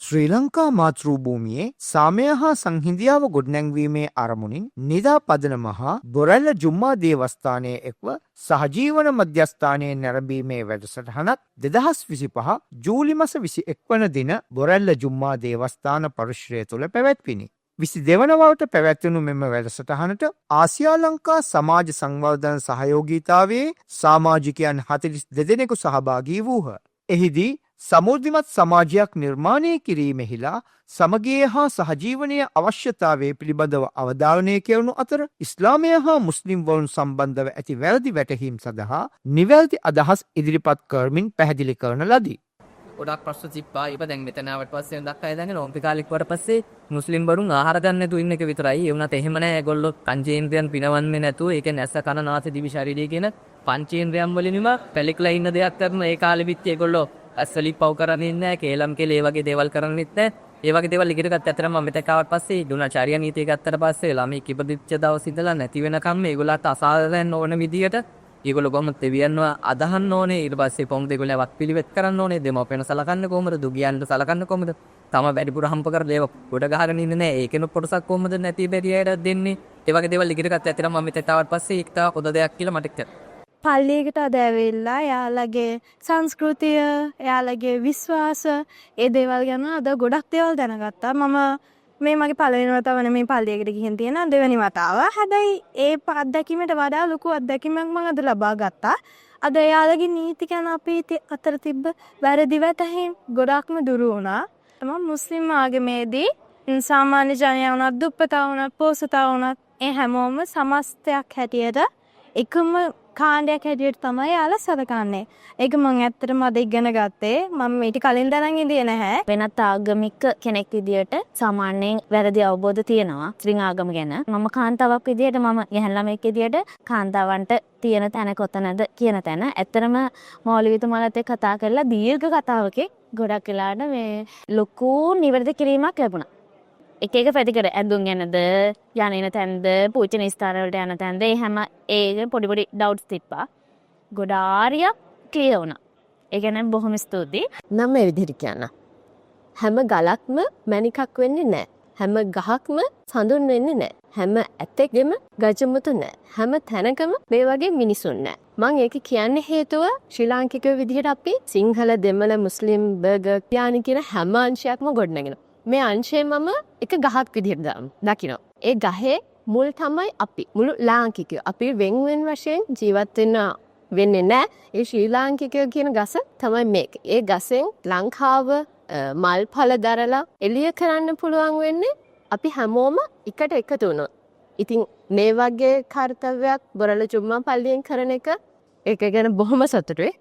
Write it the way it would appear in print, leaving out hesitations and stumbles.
ශ්‍රී ලංකා මාතෘ භූමියේ සාමය හා සංහිඳියාව ගොඩනැංවීමේ අරමුණින් නිදා පදනම හා බොරැල්ල ජුම්මා දේවස්ථානයේ එක්ව සහජීවන මධ්‍යස්ථානයේ නැරඹීමේ වැඩසටහනක් 2025 ජූලි මාස 21 වන දින බොරැල්ල ජුම්මා දේවස්ථාන පරිශ්‍රය තුළ පැවැත්විණි. 22 වන වරට පැවැත්වුණු මෙම වැඩසටහනට ආසියා ලංකා සමාජ සංවර්ධන සහයෝගීතාවයේ සමාජිකයන් 42 දෙනෙකු සහභාගී වූහ. එහිදී සමෘද්ධිමත් සමාජයක් නිර්මාණය කිරීමෙහිලා සමගිය හා සහජීවනයේ අවශ්‍යතාවය පිළිබඳව අවධාරණය කෙරුණු අතර ඉස්ලාමය හා මුස්ලිම් වරුන් සම්බන්ධව ඇති වැරදි වැටහීම් සඳහා නිවැරදි අදහස් ඉදිරිපත් කරමින් පැහැදිලි කරන ලදී. ගොඩක් ප්‍රශ්න තිබ්බා. ඒක දැන් මෙතන ආවට පස්සේ දක්වා දැන් ඕම්පි කාලෙක වට පස්සේ මුස්ලිම් වරුන් ආහාර ගන්න නැතුව ඉන්න එක විතරයි. ඒ වුණත් එහෙම නැහැ. ඒගොල්ලෝ පංචේන්ද්‍රයන් පිනවන්නේ නැතුව ඒකෙන් ඇස කන නාසය දිවි ශරීරය කියන පංචේන්ද්‍රයන් වලින්ම පැලිකලා ඉන්න දෙයක් කරන ඒ කාලෙ පිට ඒගොල්ලෝ ඇස්වලින් පව් කරන්නේ නැහැ. කේලම් කෙලේ වගේ දේවල් කරන්නේත් නැහැ. ඒ වගේ දේවල් ඉගෙන ගත්ත ඇතරම මම මෙතෙක් ආවට පස්සේ දුනාචාරියා නීතිය ගත්තට පස්සේ ළමයි කිපදිච්ච දවස් ඉඳලා නැති වෙනකම් මේගොල්ලන්ට අසාධාරණ ඕන විදියට ඒගොල්ලෝ කොහොමද දෙවියන්ව අදහන්න ඕනේ. ඊට පස්සේ කොහොමද ඒගොල්ලෝ වත් පිළිවෙත් කරන්න ඕනේ. දෙමව්පියන් සලකන්නේ කොහොමද? දුගියන්ට සලකන්නේ කොහොමද? තම වැඩිපුර හම්ප කරලා ඒව ගොඩ ගහගෙන ඉන්නේ නැහැ. ඒකෙනු පොඩසක් කොහොමද නැති බැරියට දෙන්නේ. ඒ වගේ දේවල් ඉගෙන ගත්ත ඇතරම මම මෙතෙක් ආවට පස්සේ ඒක තව පොද දෙයක් කියලා මට හිතෙනවා. පල්ලියකට අද ඇවිල්ලා එයාලගේ සංස්කෘතිය, එයාලගේ විශ්වාස, ඒ දේවල් ගැන අද ගොඩක් දේවල් දැනගත්තා. මම මේ මගේ පළවෙනි වතාව නෙමෙයි පල්ලියකට ගිහින් තියෙන දෙවෙනි වතාව. හැබැයි ඒ අත්දැකීමට වඩා ලොකු අත්දැකීමක් මම අද ලබා ගත්තා. අද එයාලගේ නීති ගැන අපි අතර තිබ්බ වැරදි වැටහීම් ගොඩක්ම දුරු වුණා. මම මුස්ලිම් ආගමේදී සාමාන්‍ය ජනයා වුණත්, දුප්පතා වුණත්, පොසතා වුණත් ඒ හැමෝම සමස්තයක් හැටියට එකම කාණ්ඩයක් හැටියට තමයි යාලා සලකන්නේ. ඒක මම ඇත්තටම අද ඉගෙන ගත්තේ. මම ඊට කලින් දැනන් ඉඳියේ නැහැ. වෙනත් ආගමික කෙනෙක් විදියට සාමාන්‍යයෙන් වැරදි අවබෝධ තියෙනවා ශ්‍රී ආගම ගැන. මම කාන්තාවක් විදියට මම යහන් ළමෙක් විදියට කාන්තාවන්ට තියෙන තැන කොතනද කියන තැන ඇත්තටම මෞලවිතුමාලත් එක්ක කතා කරලා දීර්ඝ කතාවකේ ගොඩක් වෙලාට මේ ලොකු නිවැරදි කිරීමක් ලැබුණා. එක එක පැතිකඩ ඇඳුම් ගැනද යන තැන්ද පූජන ස්ථානවලට යන තැන්ද ඒ හැම ඒ පොඩි පොඩි ඩවුට්ස් තිබ්බා. ගොඩාරියක් ක්ලියර් වුණා. ඒ කියන්නේ බොහොම ස්තුතියි. නම් මේ විදිහට කියන්න. හැම ගලක්ම මණිකක් වෙන්නේ නැහැ. හැම ගහක්ම සඳුන් වෙන්නේ නැහැ. හැම ඇතෙක්ගෙම ගජමුතු නැහැ. හැම තැනකම මේ වගේ මිනිසුන් නැහැ. මම ඒක කියන්නේ හේතුව ශ්‍රී ලාංකිකයෝ විදිහට අපි සිංහල, දෙමළ, මුස්ලිම්, බර්ගර්, යානි කියන හැම අංශයක්ම ගොඩනගෙනවා. මේ අංශය මම එක ගහක් විදිහට දකිනවා. ඒ ගහේ මුල් තමයි අපි. මුළු ලාංකිකයෝ. අපි වෙන් වශයෙන් ජීවත් වෙන්නේ නැහැ. ඒ ශ්‍රී ලාංකිකයෝ කියන ගස තමයි මේක. ඒ ගසෙන් ලංකාව මල් ඵල දරලා එළිය කරන්න පුළුවන් වෙන්නේ අපි හැමෝම එකට එකතු වුණොත්. ඉතින් මේ වගේ කාර්යයක් බොරළ ජුම්මා පල්ලියෙන් කරන එක ඒක ගැන බොහොම සතුටුයි.